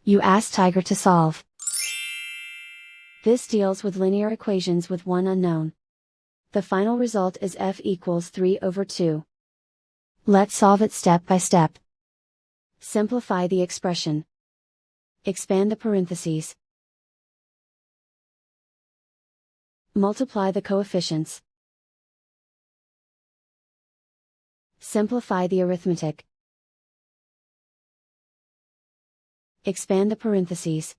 You ask Tiger to solve. This deals with linear equations with one unknown. The final result is f equals 3/2. Let's solve it step by step. Simplify the expression. Expand the parentheses. Multiply the coefficients. Simplify the arithmetic. Expand the parentheses.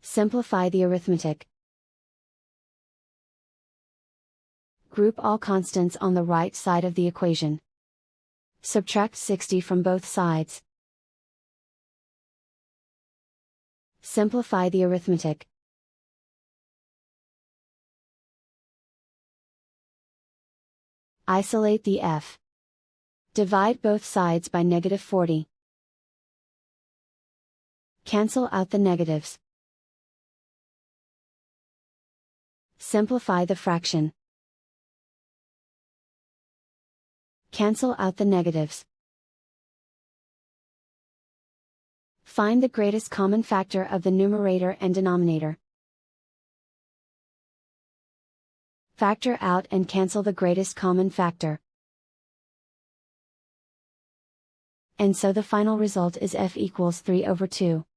Simplify the arithmetic. Group all constants on the right side of the equation. Subtract 60 from both sides. Simplify the arithmetic. Isolate the f. Divide both sides by -40. Cancel out the negatives. Simplify the fraction. Cancel out the negatives. Find the greatest common factor of the numerator and denominator. Factor out and cancel the greatest common factor. And so the final result is f equals 3/2.